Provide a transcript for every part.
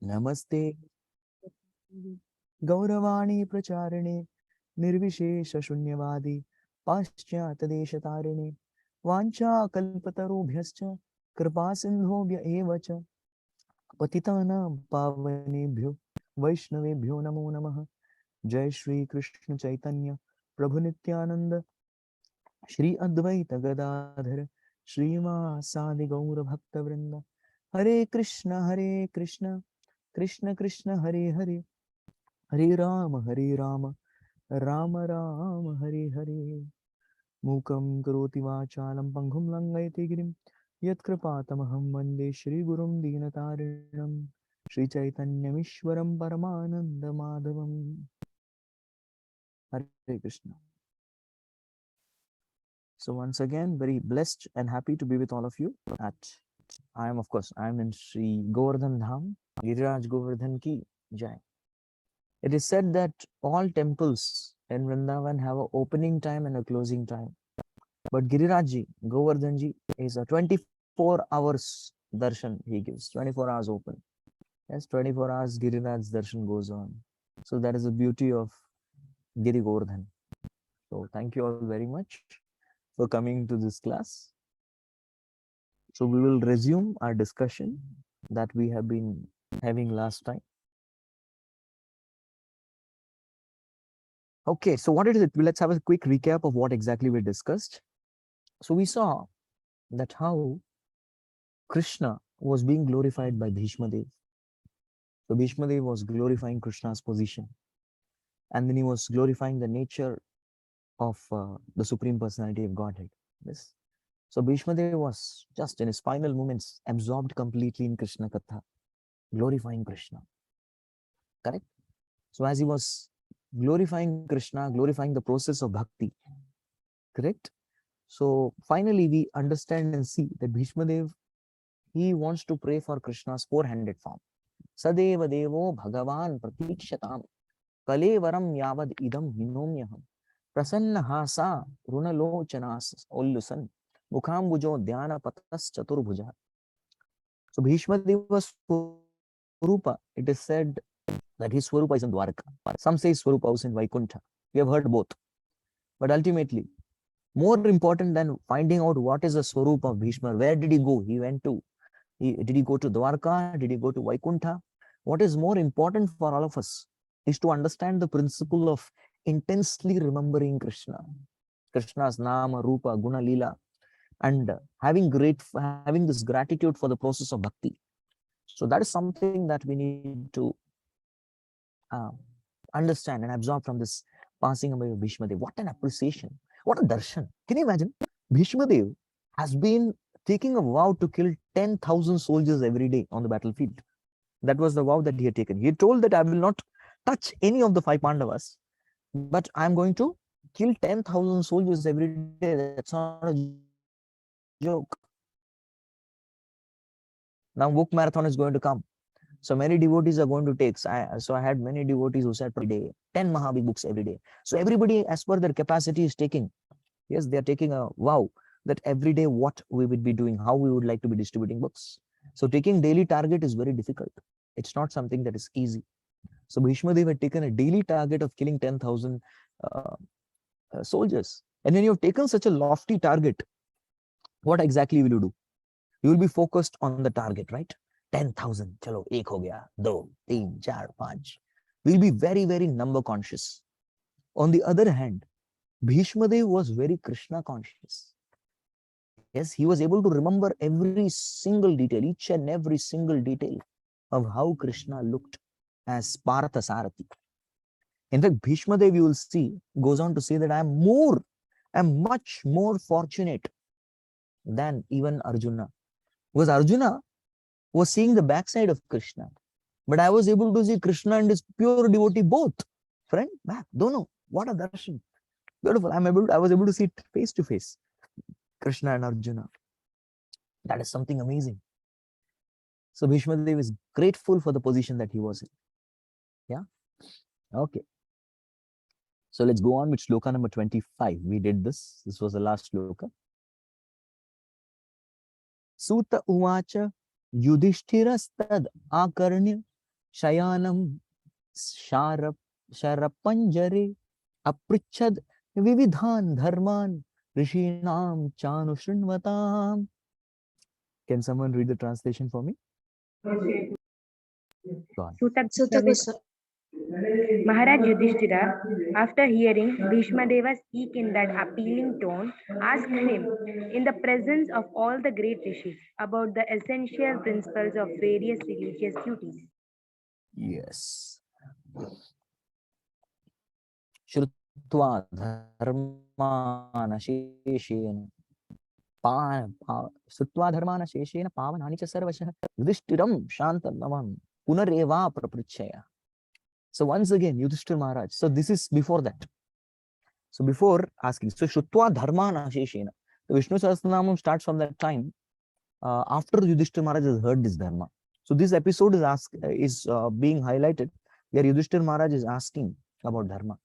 Namaste Gauravani Pracharine Nirvishesha Shunyavadi Paschyata Deshatarine Vancha Kalpatarubhyascha Kripa Sindhobhya Evacha Patitanam Pavanebhyo Vaishnavebhyo Namo Namaha Jai Shri Krishna Chaitanya Prabhu Nityananda Shri Advaita Gadadhara Shrima Sadi Gaura Bhakta Vrinda Hare Krishna Krishna Krishna Hare Hare Hare Rama Rama Rama Hare Hare Mukam Karoti Vachalam Panghum Langaiti Girim Yat Kripatamaham Vande Shri Gurum Dinatarinam Shri Chaitanyamishwaram Paramananda Madhavam Hare Krishna. So once again, very blessed and happy to be with all of you at I am in Sri Govardhan Dham, Giriraj Govardhan Ki Jai. It is said that all temples in Vrindavan have an opening time and a closing time. But Girirajji, Govardhanji is a 24 hours darshan he gives, 24 hours open. Yes, 24 hours Giriraj darshan goes on. So that is the beauty of Giri Govardhan. So thank you all very much for coming to this class. So we will resume our discussion that we have been having last time. Okay, so what is it? Let's have a quick recap of what exactly we discussed. So we saw that how Krishna was being glorified by Bhishma Dev. So Bhishma Dev was glorifying Krishna's position. And then he was glorifying the nature of the Supreme Personality of Godhead. Yes. So Bhishma Dev was just in his final moments absorbed completely in Krishna Katha, glorifying Krishna. Correct? So as he was glorifying Krishna, glorifying the process of bhakti. Correct? So finally we understand and see that Bhishma Dev, he wants to pray for Krishna's four-handed form. Sadeva Devo Bhagavan Pratikshatam Kalevaram Yavad Idam Hinomyaham Prasanna Hasa Runalochanas Ollusan Mukhambujo Dhyana Patas Chaturbhuja. So Bhishma Deva's Swarupa, it is said that his Swarupa is in Dwarka. Some say Swarupa was in Vaikuntha. We have heard both. But ultimately, more important than finding out what is the Swarupa of Bhishma, where did he go? He went to, did he go to Dwarka? Did he go to Vaikuntha? What is more important for all of us is to understand the principle of intensely remembering Krishna, Krishna's Nama, Rupa, Guna, Leela, and having this gratitude for the process of bhakti. So that is something that we need to understand and absorb from this passing away of Bhishma Dev. What an appreciation! What a darshan! Can you imagine? Bhishma Dev has been taking a vow to kill 10,000 soldiers every day on the battlefield. That was the vow that he had taken. He told that I will not touch any of the 5 Pandavas, but I'm going to kill 10,000 soldiers every day. That's not a joke. Now book marathon is going to come. So many devotees are going to take. So I had many devotees who said per day, 10 Mahabhi books every day. So everybody, as per their capacity, is taking. Yes, they are taking a vow that every day what we would be doing, how we would like to be distributing books. So taking daily target is very difficult. It's not something that is easy. So Bhishma Dev had taken a daily target of killing 10,000 soldiers. And when you have taken such a lofty target, what exactly will you do? You will be focused on the target, right? 10,000, chalo, ek ho gaya, do, teen, char, panch. We'll be very, very number conscious. On the other hand, Bhishma Dev was very Krishna conscious. Yes, he was able to remember every single detail, each and every single detail of how Krishna looked as Partha Sarathi. In fact, Bhishma Dev, you will see, goes on to say that I'm much more fortunate than even Arjuna. Because Arjuna was seeing the backside of Krishna. But I was able to see Krishna and his pure devotee both. Friend, back, dono. What a darshan. Beautiful. I was able to see it face to face. Krishna and Arjuna. That is something amazing. So Bhishma Dev is grateful for the position that he was in. Yeah. Okay. So let's go on with shloka number 25. We did this. This was the last shloka. Suta uvacha yudhishthirastad akarnya Shayanam Sharapanjare Aprichad Vividhan Dharman Rishinam Chanushinvatam. Can someone read the translation for me? Go on. Suta Maharaj Yudhishthira, after hearing Bhishma Deva speak in that appealing tone, asked him, in the presence of all the great rishis, about the essential principles of various religious duties. Yes. Shrutva dharmana sheshena Sutva dharmana sheshena pavanani cha sarvashah Yudhishtiram shantanamam punareva praprichaya. So once again, Yudhishthir Maharaj. So this is before that. So before asking, so Shrutva dharmana sheshena. The Vishnu Sahasranamam starts from that time after Yudhishthir Maharaj has heard this dharma. So this episode is being highlighted where Yudhishthir Maharaj is asking about dharma.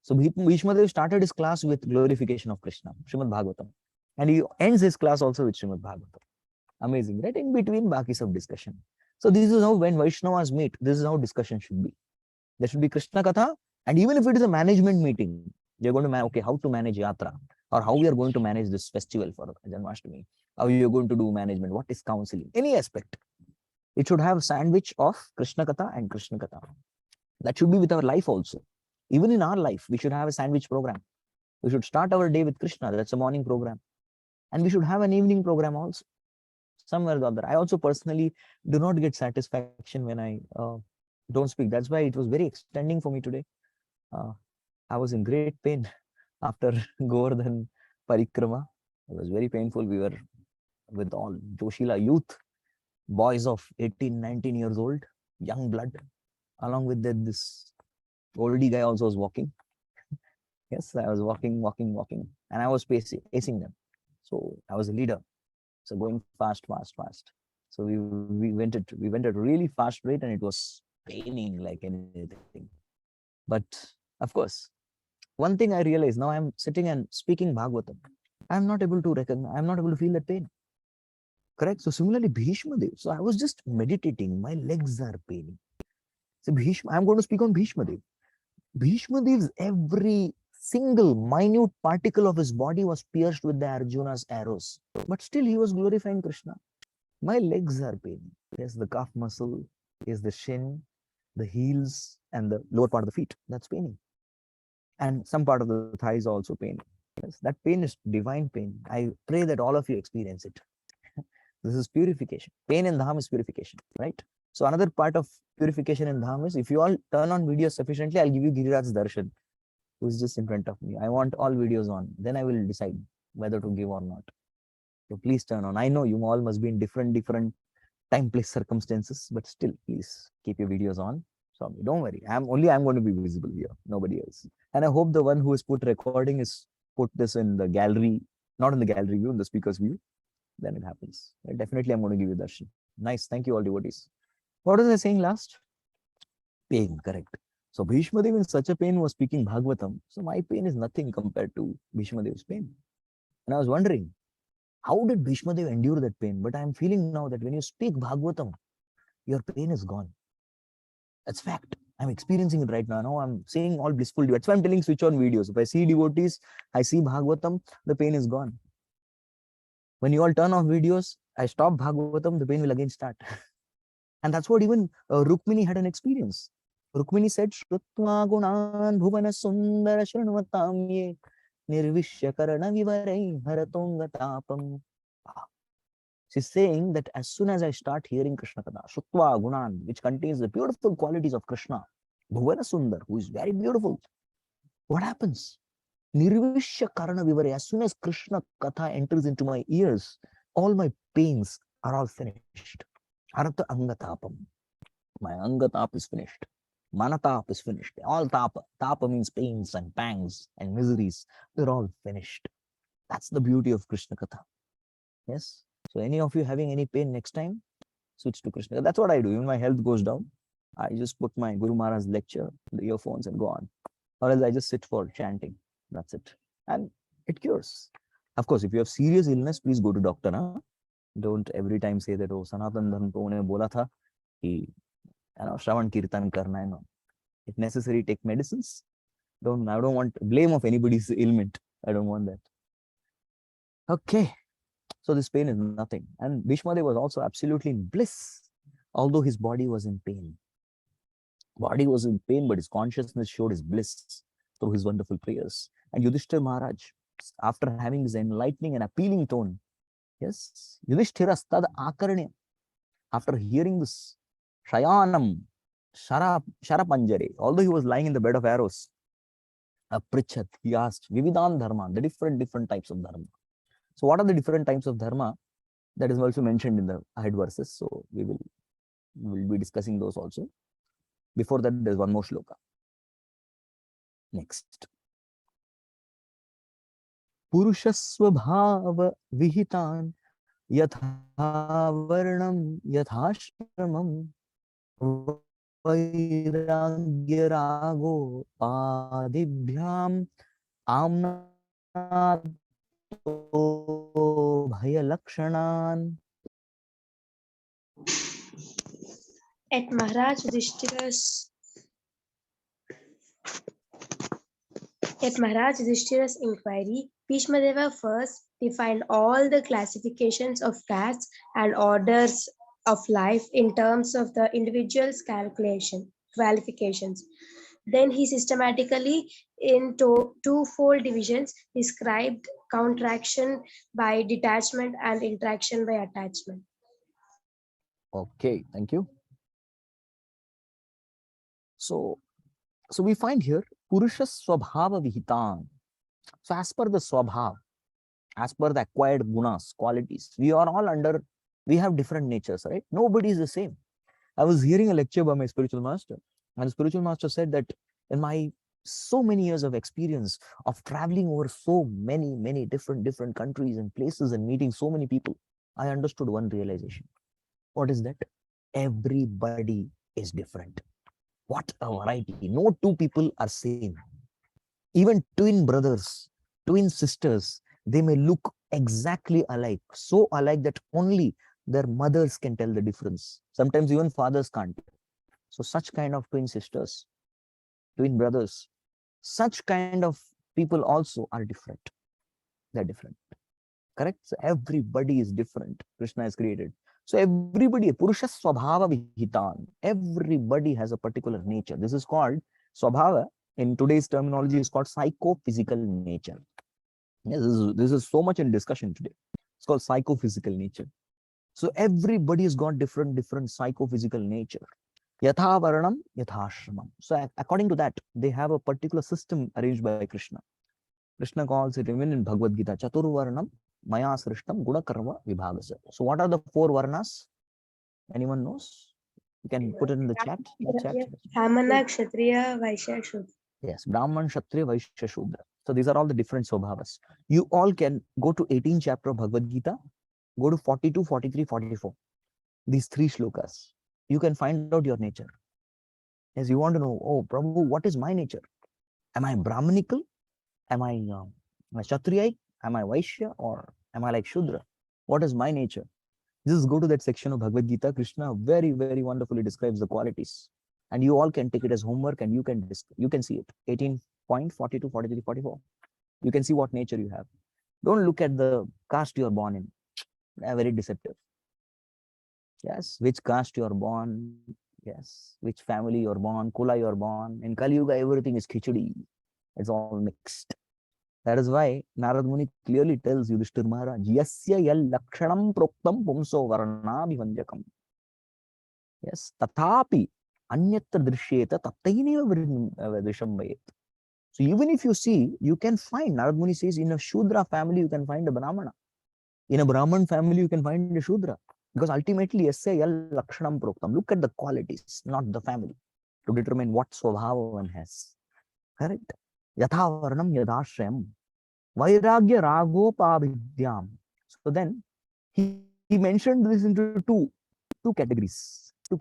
So Bhishma Dev started his class with glorification of Krishna, Srimad Bhagavatam. And he ends his class also with Srimad Bhagavatam. Amazing, right? In between, baki sab discussion. So this is how when Vaishnavas meet, this is how discussion should be. There should be Krishna Katha, and even if it is a management meeting, they're going to okay, how to manage yatra, or how we are going to manage this festival for Janmashtami, how you're going to do management, what is counseling, any aspect. It should have a sandwich of Krishna Katha and Krishna Katha. That should be with our life also. Even in our life, we should have a sandwich program. We should start our day with Krishna. That's a morning program. And we should have an evening program also. Somewhere or the other. I also personally do not get satisfaction when I don't speak. That's why it was very extending for me today. I was in great pain after Govardhan Parikrama. It was very painful. We were with all Joshila youth, boys of 18, 19 years old, young blood. Along with that, this oldie guy also was walking. Yes, I was walking, and I was pacing them. So I was a leader. So going fast. So we went at really fast rate, and it was paining like anything. But of course, one thing I realized now, I'm sitting and speaking Bhagavatam. I'm not able to recognize, I'm not able to feel that pain. Correct? So similarly, Bhishma Dev. So I was just meditating. My legs are paining. So Bhishma, I'm going to speak on Bhishma Dev. Bhishma Dev's every single minute particle of his body was pierced with the Arjuna's arrows. But still he was glorifying Krishna. My legs are paining. Yes, the calf muscle, yes, the shin, the heels, and the lower part of the feet. That's paining. And some part of the thighs also paining. Yes, that pain is divine pain. I pray that all of you experience it. This is purification. Pain in Dham is purification, right? So another part of purification in Dham is if you all turn on videos sufficiently, I'll give you Giriraj Darshan, who's just in front of me. I want all videos on. Then I will decide whether to give or not. So please turn on. I know you all must be in different time, place, circumstances, but still, please keep your videos on. So don't worry. I'm going to be visible here, nobody else. And I hope the one who has put recording is put this in the gallery, not in the gallery view, in the speaker's view. Then it happens. Definitely, I'm going to give you darshan. Nice. Thank you, all devotees. What was I saying last? Pain, correct. So Bhishma Dev in such a pain was speaking Bhagavatam. So my pain is nothing compared to Bhishma Dev's pain. And I was wondering, how did Bhishma Dev endure that pain? But I'm feeling now that when you speak Bhagavatam, your pain is gone. That's fact. I'm experiencing it right now. Now I'm seeing all blissful. That's why I'm telling switch on videos. If I see devotees, I see Bhagavatam, the pain is gone. When you all turn off videos, I stop Bhagavatam, the pain will again start. And that's what even Rukmini had an experience. Rukmini said, Shrutva gunan bhuvana sundara shrunvatam ye nirvishya karana vivarai haratonga tapam. She's saying that as soon as I start hearing Krishna Katha, Shrutva gunan, which contains the beautiful qualities of Krishna, Bhuvana Sundar, who is very beautiful, what happens? Nirvishya karana vivarai. As soon as Krishna Katha enters into my ears, all my pains are all finished. Arata angatapam. My angatap is finished. Manatap is finished. All tapa. Tapa means pains and pangs and miseries. They're all finished. That's the beauty of Krishna Katha. Yes. So any of you having any pain next time, switch to Krishna. That's what I do. When my health goes down, I just put my Guru Maharaj's lecture, the earphones, and go on. Or else I just sit for chanting. That's it. And it cures. Of course, if you have serious illness, please go to doctor. Huh? Don't every time say that, oh, Sanatan Dharma Pune bola tha, कि Shravan Kirtan karna, if necessary, take medicines. I don't want blame of anybody's ailment. I don't want that. Okay. So this pain is nothing. And Bhishmadev was also absolutely in bliss, although his body was in pain. Body was in pain, but his consciousness showed his bliss through his wonderful prayers. And Yudhishthir Maharaj, after having this enlightening and appealing tone, yes, Yudhishthira stad akaranya, after hearing this, Shayanam, Sharapanjare, although he was lying in the bed of arrows, Aprichat, he asked, Vividan Dharma, the different types of Dharma. So what are the different types of Dharma? That is also mentioned in the ahead verses. So we will be discussing those also. Before that, there's one more shloka. Next. Purushasvabhava vihitan yatha varnam yathashramam vairagya rago padibhyam amnato bhaya lakshanan. At Maharaj Yudhishthira's inquiry, Bhishmadeva first defined all the classifications of castes and orders of life in terms of the individual's qualifications. Then he systematically, in twofold divisions, described counteraction by detachment and interaction by attachment. Okay, thank you. So we find here Purusha Swabhava Vihitan. So as per the Swabhav, as per the acquired gunas, qualities, we have different natures, right? Nobody is the same. I was hearing a lecture by my spiritual master, and the spiritual master said that in my so many years of experience of traveling over so many different countries and places and meeting so many people, I understood one realization. What is that? Everybody is different. What a variety. No two people are same. Even twin brothers, twin sisters, they may look exactly alike, so alike that only their mothers can tell the difference. Sometimes even fathers can't. So such kind of twin sisters, twin brothers, such kind of people also are different. They're different. Correct? So everybody is different. Krishna has created. So everybody, Purusha Swabhava Vihitan, everybody has a particular nature. This is called Swabhava. In today's terminology, is called psychophysical nature. Yes, this is so much in discussion today. It's called psychophysical nature. So everybody has got different psychophysical nature. Yatha Varanam, Yatha Ashramam. So according to that, they have a particular system arranged by Krishna. Krishna calls it even in Bhagavad Gita, Chaturvarnam Maya Srishtam Gunakarma Vibhagasa. So what are the four varnas? Anyone knows? You can put it in the chat. Brahmana, Kshatriya, Vaishya, Shudra. Yes, Brahman, Kshatriya, Vaishya, Shudra. So these are all the different swabhavas. You all can go to 18th chapter of Bhagavad Gita, go to 42, 43, 44. These three shlokas. You can find out your nature. As you want to know, oh, Prabhu, what is my nature? Am I Brahmanical? Am I Kshatriya? Am I Vaishya? Or am I like Shudra? What is my nature? Just go to that section of Bhagavad Gita. Krishna very wonderfully describes the qualities. And you all can take it as homework and you can see it. 18.42, 43, 44. You can see what nature you have. Don't look at the caste you are born in. They are very deceptive. Yes, which caste you are born. Yes, which family you are born, kula you are born. In Kali Yuga, everything is khichdi. It's all mixed. That is why Narad Muni clearly tells Yudhishthir Maharaj, Yasya yal lakshanam proktam pumso varna bhivanjakam. Yes, tathapi anyatra drishyeta tattaineva vrishambayet. So even if you see, you can find, Narad Muni says, in a Shudra family, you can find a Brahmana. In a Brahman family, you can find a Shudra. Because ultimately, Yasya yal lakshanam proktam. Look at the qualities, not the family, to determine what swabhava one has. Correct? Yatha varnam yadashrayam. Vairagya ragopabhidyam. So then he mentioned this into two categories. So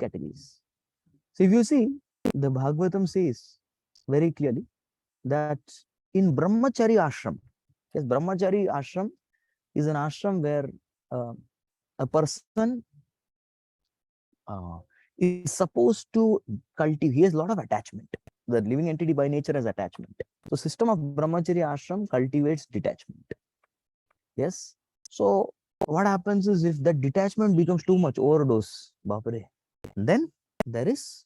if you see, the Bhagavatam says very clearly that in Brahmachari ashram, yes, Brahmachari ashram is an ashram where a person is supposed to cultivate. He has a lot of attachment. The living entity by nature has attachment. So system of brahmacharya ashram cultivates detachment. Yes. So what happens is if that detachment becomes too much, overdose, bapare, then there is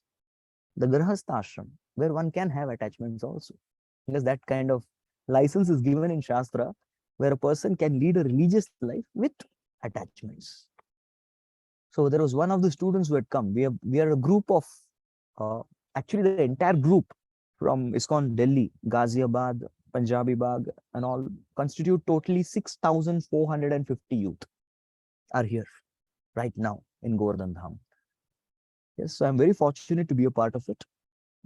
the grahastha ashram where one can have attachments also, because that kind of license is given in shastra, where a person can lead a religious life with attachments. So there was one of the students who had come. We are a group of actually the entire group from ISKCON Delhi, Ghaziabad, Punjabi Bagh, and all constitute totally 6,450 youth are here right now in Govardhan Dham. Yes, so I'm very fortunate to be a part of it.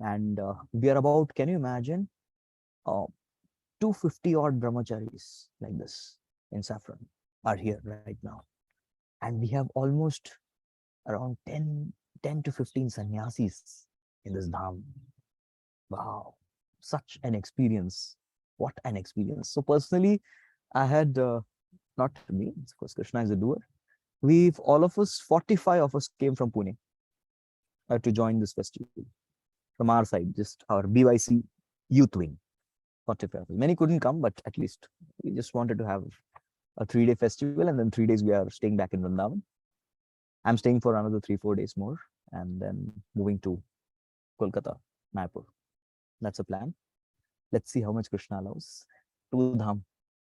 And we are about, can you imagine, 250 odd brahmacharis like this in Saffron are here right now. And we have almost around 10 to 15 sannyasis in this dham. Wow, such an experience. What an experience. So personally, I had, not me, of course, Krishna is a doer. We've, all of us, 45 of us came from Pune to join this festival from our side, just our BYC youth wing. 45 of us. Many couldn't come, but at least we just wanted to have a 3-day festival, and then 3 days we are staying back in Vrindavan. I'm staying for another 3-4 days more, and then moving to Kolkata, Mayapur. That's a plan. Let's see how much Krishna allows. 2 dham,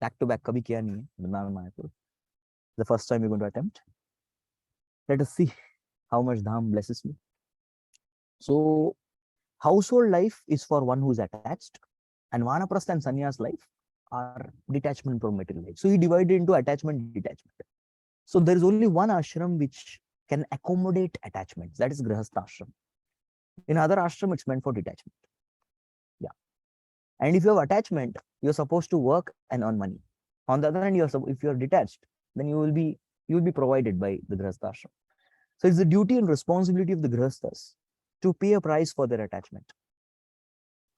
back to back, kabhi kiya nahi hai, Vrindavan, Mayapur. The first time we're going to attempt. Let us see how much dham blesses me. So, household life is for one who's attached, and vanaprastha and sannyas life are detachment from material life. So, he divided into attachment, detachment. So, there is only one ashram which can accommodate attachments, that is grahastha ashram. In other ashram, it's meant for detachment. Yeah. And if you have attachment, you're supposed to work and earn money. On the other hand, if you're detached, then you will be provided by the grahastha ashram. So it's the duty and responsibility of the grahasthas to pay a price for their attachment.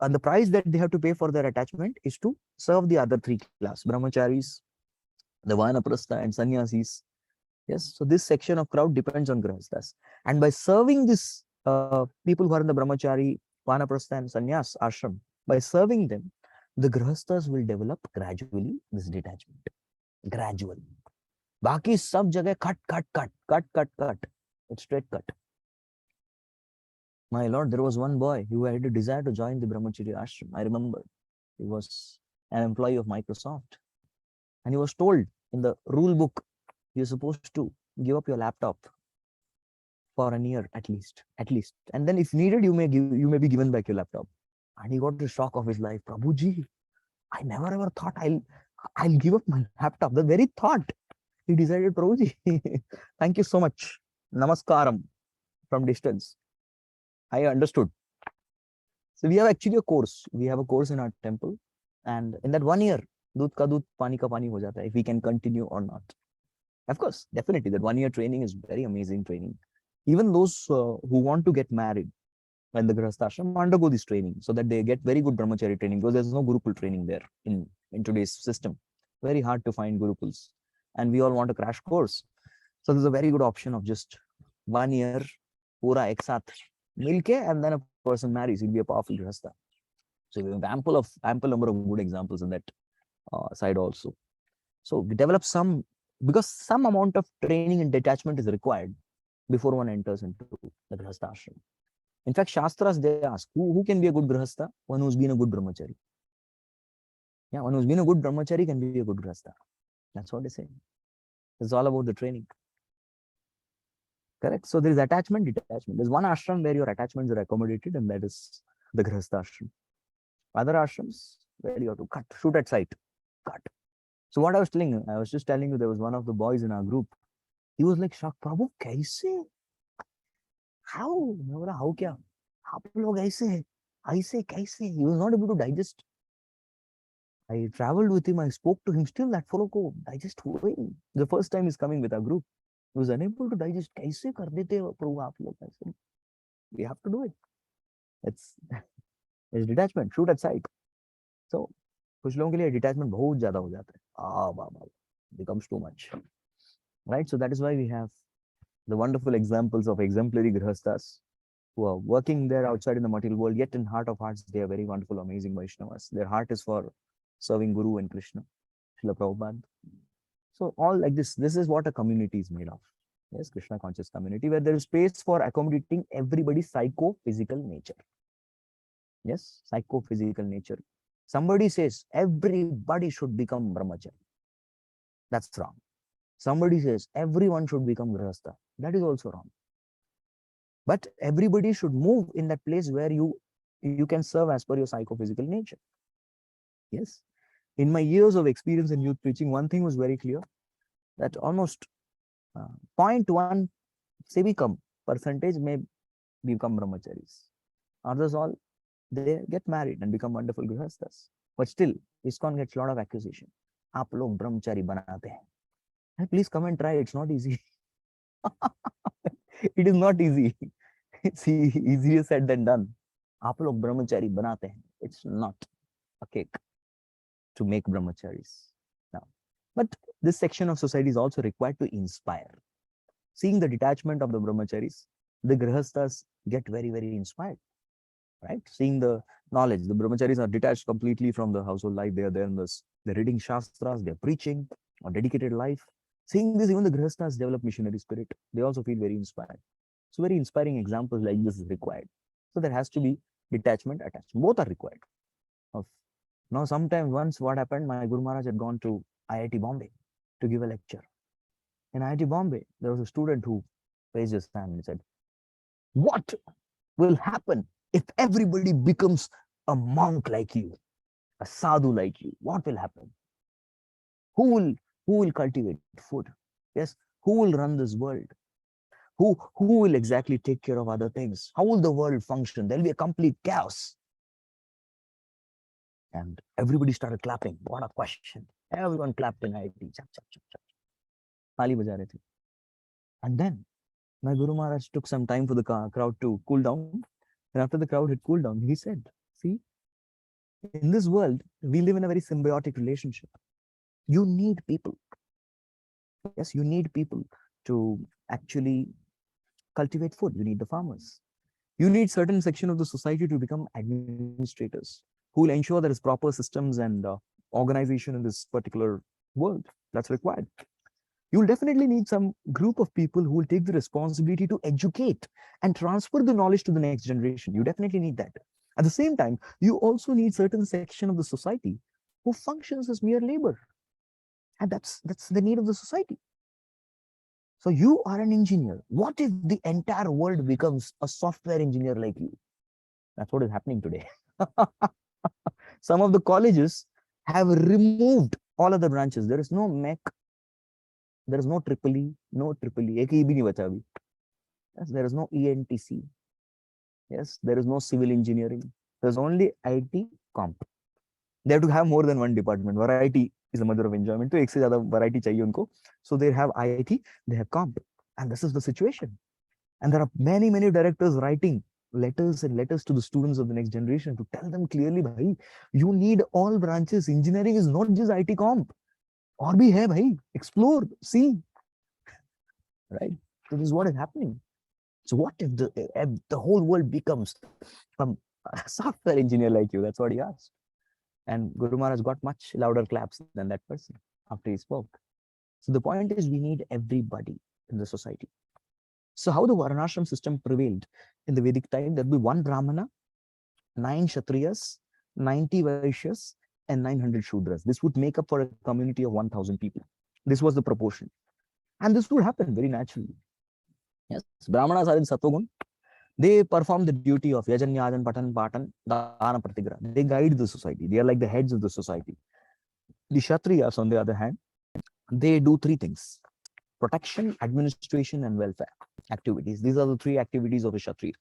And the price that they have to pay for their attachment is to serve the other 3 class, brahmacharis, the vanaprastha, and sannyasis. Yes, so this section of crowd depends on grahasthas. And by serving this people who are in the brahmachari, vanaprastha, and sannyas ashram, by serving them, the grahasthas will develop gradually this detachment. Gradually. Baki sab jagah cut. It's straight cut. My lord, there was one boy who had a desire to join the brahmacharya ashram. I remember he was an employee of Microsoft, and he was told in the rule book, you're supposed to give up your laptop for a year at least, and then if needed, you may be given back your laptop. And he got the shock of his life. Prabhuji, I never ever thought I'll give up my laptop. The very thought, he decided, Prabhuji, thank you so much. Namaskaram from distance. I understood. So we have actually a course. We have a course in our temple, and in that 1 year, दूध का दूध, पानी का पानी हो जाता है, if we can continue or not. Of course, definitely, that 1 year training is very amazing training. Even those who want to get married when the grahastha ashram undergo this training, so that they get very good brahmachari training, because there's no gurukul training there in today's system. Very hard to find gurukuls, and we all want a crash course. So there's a very good option of just 1 year, pura ek saath milke, and then a person marries. He'll be a powerful grahastha. So we have ample number of good examples in that side also. So we develop some, because some amount of training and detachment is required before one enters into the grahastha ashram. In fact, shastras, they ask, who can be a good grahastha? One who's been a good brahmachari. Yeah, one who's been a good brahmachari can be a good grahastha. That's what they say. It's all about the training. Correct. So there is attachment, detachment. There's one ashram where your attachments are accommodated, and that is the grahastha ashram. Other ashrams where you have to cut, shoot at sight, cut. So what I was telling you, I was just telling you, there was one of the boys in our group. He was like, shocked, Prabhu, kaise? How? How kya? Aap log aise? Kaise? He was not able to digest. I traveled with him, I spoke to him, still that fellow ko digest hua. The first time he's coming with our group. He was unable to digest. Kaise kar dete ho, Prabhu, aap log? I said, we have to do it. It's detachment, shoot at sight. So, कुछ लोगों के लिए detachment बहुत ज़्यादा हो जाता है. Becomes too much. Right? So that is why we have the wonderful examples of exemplary grihasthas who are working there outside in the material world, yet in heart of hearts, they are very wonderful, amazing Vaishnavas. Their heart is for serving Guru and Krishna, Srila Prabhupada. So all like this is what a community is made of. Yes, Krishna conscious community where there is space for accommodating everybody's psycho-physical nature. Yes, psycho-physical nature. Somebody says everybody should become brahmachari. That's wrong. Somebody says everyone should become grihastha. That is also wrong. But everybody should move in that place where you can serve as per your psychophysical nature. Yes. In my years of experience in youth preaching, one thing was very clear, that almost 0.1 se bhi kam percentage may become brahmacharis. Others all, they get married and become wonderful grihasthas. But still, ISKCON gets a lot of accusation. Aap log brahmachari banate hain. Hey, please come and try. It's not easy. It is not easy. It's easier said than done. Aap log brahmachari banate hain. It's not a cake to make brahmacharis. Now, but this section of society is also required to inspire. Seeing the detachment of the brahmacharis, the grihasthas get very, very inspired. Right? Seeing the knowledge, the brahmacharis are detached completely from the household life. They are there in this, they're reading shastras, they're preaching, a dedicated life. Seeing this, even the grihasthas develop missionary spirit. They also feel very inspired. So very inspiring examples like this is required. So there has to be detachment, attachment. Both are required. Now, sometimes once what happened, my Guru Maharaj had gone to IIT Bombay to give a lecture. In IIT Bombay, there was a student who raised his hand and said, "What will happen if everybody becomes a monk like you, a sadhu like you? What will happen? Who will cultivate food? Yes, who will run this world? Who will exactly take care of other things? How will the world function? There'll be a complete chaos." And everybody started clapping. What a question. Everyone clapped in IIT. Chap, chap, chap, chap. Tali baja rahe the. And then my Guru Maharaj took some time for the crowd to cool down. And after the crowd had cooled down, he said, "See, in this world, we live in a very symbiotic relationship. You need people. Yes, you need people to actually cultivate food. You need the farmers. You need certain section of the society to become administrators who will ensure there is proper systems and organization in this particular world. That's required. You will definitely need some group of people who will take the responsibility to educate and transfer the knowledge to the next generation. You definitely need that. At the same time, you also need certain section of the society who functions as mere labor. And that's the need of the society. So you are an engineer. What if the entire world becomes a software engineer like you? That's what is happening today. Some of the colleges have removed all other branches. There is no MEC, there is no triple E, no triple E. Ek bhi nahi bacha abhi. Yes, there is no ENTC. Yes, there is no civil engineering. There's only IT comp. They have to have more than one department. Variety is the mother of enjoyment. तो एक से ज़्यादा variety चाहिए उनको. So they have IT, they have comp, and this is the situation. And there are many directors writing letters and letters to the students of the next generation to tell them clearly, bhai, you need all branches. Engineering is not just IT comp. और भी है bhai. Explore, see. Right? So this is what is happening. So what if the whole world becomes a software engineer like you? That's what he asked. And Guru Maharaj got much louder claps than that person after he spoke. So the point is, we need everybody in the society. So how the Varnashram system prevailed in the Vedic time, there'd be one Brahmana, 9 Kshatriyas, 90 Vaishyas, and 900 Shudras. This would make up for a community of 1,000 people. This was the proportion. And this would happen very naturally. Yes, Brahmanas are in Sattvagun. They perform the duty of Yajan, Yajan, Patan, Patan, Dana, Pratigra. They guide the society. They are like the heads of the society. The Kshatriyas, on the other hand, they do 3 things: protection, administration, and welfare activities. These are the 3 activities of a Kshatriya.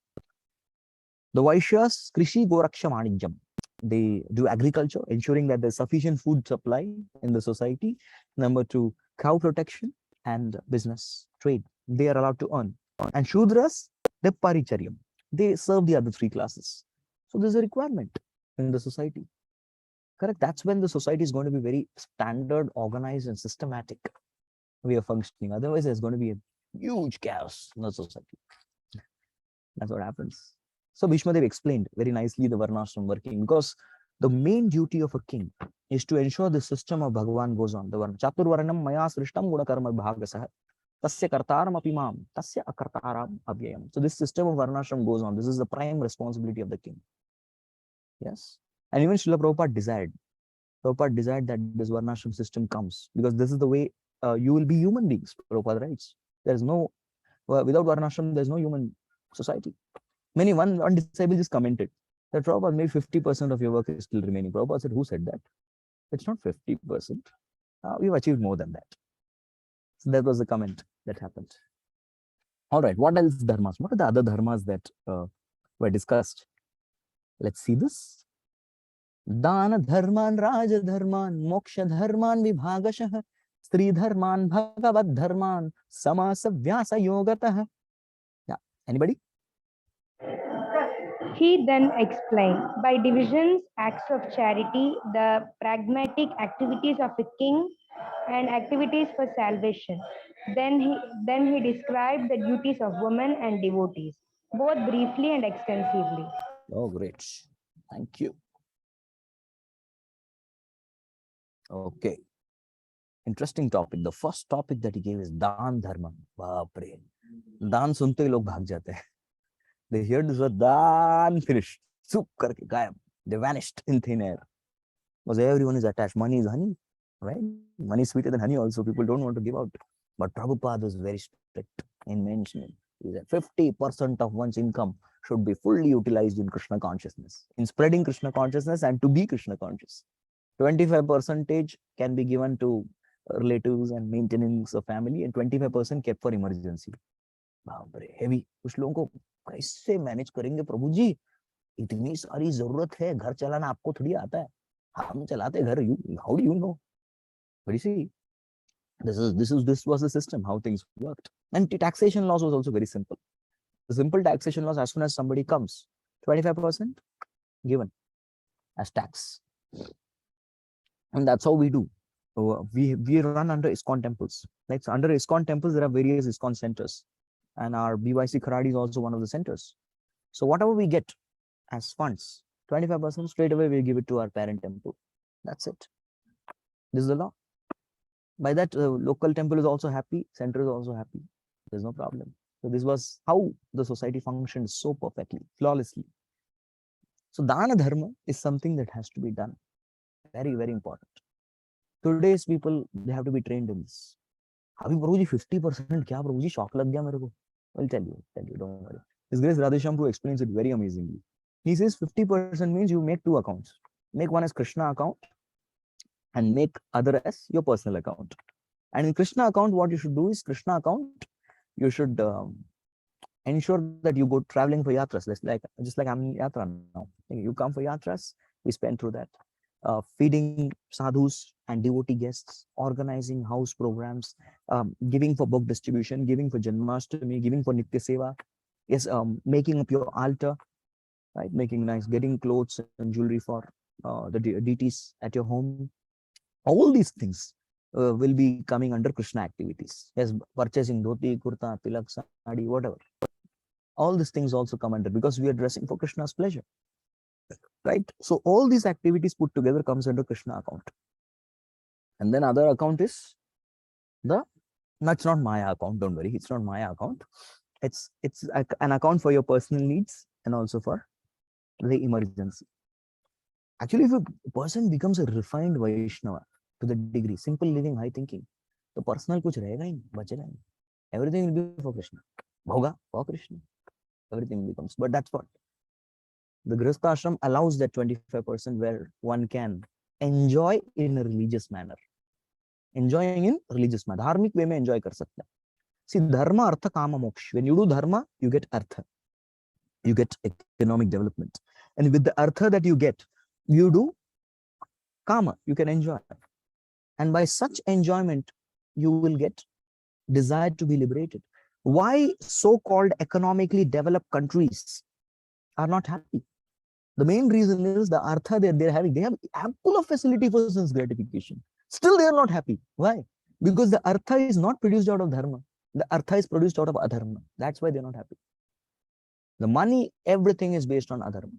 The Vaishyas, Krishi, Goraksha, Manijam. They do agriculture, ensuring that there's sufficient food supply in the society. Number 2, cow protection and business, trade. They are allowed to earn. And Shudras, the Paricharyam. They serve the other 3 classes. So there's a requirement in the society. Correct? That's when the society is going to be very standard, organized, and systematic way of functioning. Otherwise, there's going to be Huge chaos in the society. That's what happens. So Bhishma Dev explained very nicely the Varnashram working, because the main duty of a king is to ensure the system of Bhagavan goes on. The Chaturvaranam Maya Srishtam Gunakarma Bhagasah Tasya Kartaram Apimam Tasya Akartaram Abhyayam. So this system of Varnashram goes on. This is the prime responsibility of the king. Yes. And even Srila Prabhupada desired that this Varnashram system comes, because this is the way you will be human beings. Prabhupada writes. There's no, without Varnashram, there's no human society. One disciple just commented that Prabhupada, maybe 50% of your work is still remaining. Prabhupada said, who said that? It's not 50%. We've achieved more than that. So that was the comment that happened. All right, what else dharmas? What are the other dharmas that were discussed? Let's see this. Dana dharman, raja dharman, moksha dharman, vibhagashah, stri dharman, bhagavad dharman, samasa vyasa yogatah. Yeah, anybody? He then explained, by divisions, acts of charity, the pragmatic activities of a king, and activities for salvation. Then he described the duties of women and devotees, both briefly and extensively. Oh, great. Thank you. Okay. Interesting topic. The first topic that he gave is Dan Dharma. Baapre. Dan sunte hi log bhag jate hain. They hear this word Dan, finished. Soup karke gayab. They vanished in thin air. Because everyone is attached. Money is honey, right? Money is sweeter than honey also. People don't want to give out. But Prabhupada was very strict in mentioning. He said 50% of one's income should be fully utilized in Krishna consciousness, in spreading Krishna consciousness and to be Krishna conscious. 25% can be given to relatives and maintenance of family, and 25% kept for emergency. बाप रे, heavy. कुछ लोगों को कैसे manage करेंगे प्रभु जी? इतनी सारी जरूरत है, घर चलाना आपको थोड़ी आता है, हम चलाते घर. How do you know? But you see, this was the system, how things worked. And taxation laws was also very simple. The simple taxation laws, as soon as somebody comes, 25% given as tax. And that's how we do. We run under ISKCON temples. Like, so under ISKCON temples, there are various ISKCON centers. And our BYC Kharadi is also one of the centers. So whatever we get as funds, 25% straight away we give it to our parent temple. That's it. This is the law. By that, local temple is also happy, center is also happy. There's no problem. So this was how the society functioned so perfectly, flawlessly. So Dana Dharma is something that has to be done. Very, very important. Today's people, they have to be trained in this. Abhi Prabhuji 50% kya Prabhuji, shock lag gaya mere ko. I'll tell you, don't worry. His Grace Radheshyam explains it very amazingly. He says 50% means you make two accounts. Make one as Krishna account and make other as your personal account. And in Krishna account, what you should do is Krishna account, you should ensure that you go traveling for yatras. Just like I'm in yatra now. You come for yatras, we spend through that. Feeding sadhus and devotee guests, organizing house programs, giving for book distribution, giving for Janmashtami, giving for Nitya Seva, yes, making up your altar, right? Making nice, getting clothes and jewelry for the deities at your home. All these things will be coming under Krishna activities. Yes, purchasing dhoti, kurta, tilak, sari, whatever. All these things also come under, because we are dressing for Krishna's pleasure. Right? So all these activities put together comes under Krishna account. And then other account is that's not Maya account, don't worry, it's not Maya account. It's an account for your personal needs and also for the emergency. Actually, if a person becomes a refined Vaishnava to the degree, simple living, high thinking, the personal kuch rahega hi, bachega hi. Everything will be for Krishna. Bhoga for Krishna. Everything becomes. But that's what the Grihastha Ashram allows, that 25% where one can enjoy in a religious manner. Enjoying in religious manner. Dharmic way mein enjoy kar sakta. See, dharma, artha, kama, moksha. When you do dharma, you get artha. You get economic development. And with the artha that you get, you do kama. You can enjoy. And by such enjoyment, you will get desire to be liberated. Why so-called economically developed countries are not happy? The main reason is the artha they're having. They have ample of facility for sense gratification. Still, they are not happy. Why? Because the artha is not produced out of dharma. The artha is produced out of adharma. That's why they're not happy. The money, everything is based on adharma.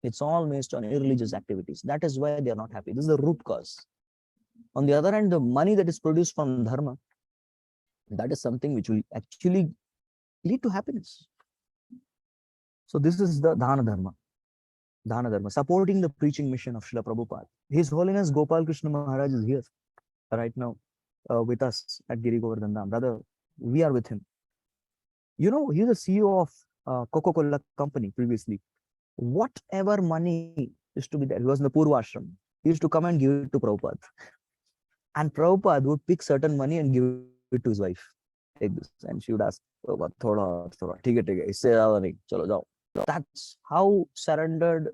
It's all based on irreligious activities. That is why they are not happy. This is the root cause. On the other hand, the money that is produced from dharma, that is something which will actually lead to happiness. So this is the Dana Dharma. Dana Dharma, supporting the preaching mission of Srila Prabhupada. His Holiness Gopal Krishna Maharaj is here right now with us at Giri Govardhan Dham. Brother, we are with him. You know, he's the CEO of Coca-Cola company previously. Whatever money used to be there, he was in the Purva Ashram. He used to come and give it to Prabhupada. And Prabhupada would pick certain money and give it to his wife. Take this. And she would ask, Prabhupada, thoda, theek hai, isse zyada nahi, chalo jao. That's how surrendered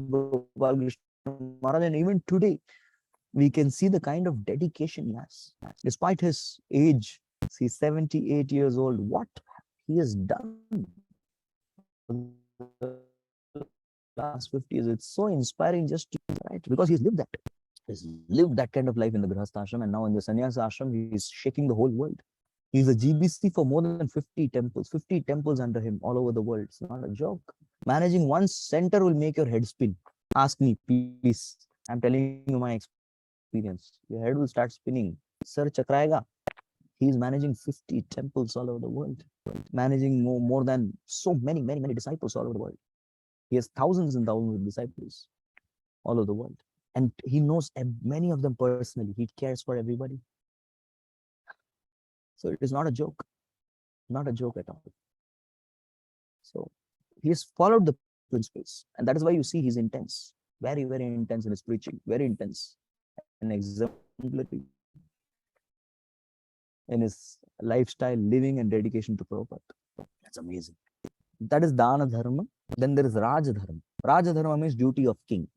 Gopal Krishna Maharaj. And even today, we can see the kind of dedication he has. Despite his age, he's 78 years old. What he has done last 50 years, it's so inspiring just to, right? Because he's lived that. He's lived that kind of life in the Grihastha ashram, and now in the Sannyasa ashram, he's shaking the whole world. He's a GBC for more than 50 temples under him all over the world. It's not a joke. Managing one center will make your head spin. Ask me, please. I'm telling you my experience. Your head will start spinning. Sir chakrayega. He's managing 50 temples all over the world. Managing more than so many disciples all over the world. He has thousands and thousands of disciples all over the world. And he knows many of them personally. He cares for everybody. So it is not a joke. Not a joke at all. So he has followed the principles. And that is why you see he's intense. Very, very intense in his preaching. Very intense. And exemplary in his lifestyle, living and dedication to Prabhupada. That's amazing. That is Dana Dharma. Then there is Raja Dharma. Raja Dharma means duty of king.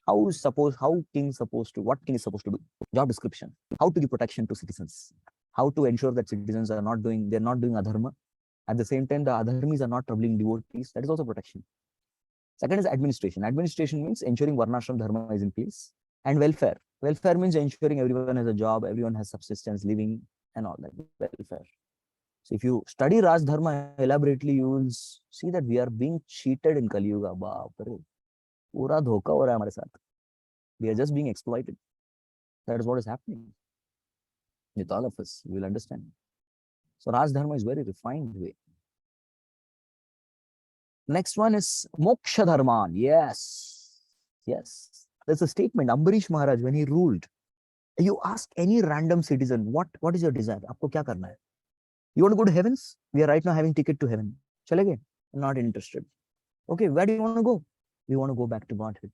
What king is supposed to do? Job description. How to give protection to citizens. How to ensure that citizens are not doing adharma. At the same time, the adharmis are not troubling devotees. That is also protection. Second is administration. Administration means ensuring Varnashram Dharma is in place. And welfare. Welfare means ensuring everyone has a job, everyone has subsistence, living, and all that. Welfare. So if you study Raj Dharma elaborately, you will see that we are being cheated in Kali Yuga. Pura dhoka ho raha hai hamare saath. We are just being exploited. That is what is happening with all of us. We will understand. So Raj Dharma is very refined way. Next one is Moksha Dharman. Yes. There's a statement. Ambarish Maharaj, when he ruled, you ask any random citizen, what is your desire? Aapko kya karna hai? You want to go to heavens? We are right now having ticket to heaven. Chalege? Not interested. Okay, where do you want to go? We want to go back to Godhead.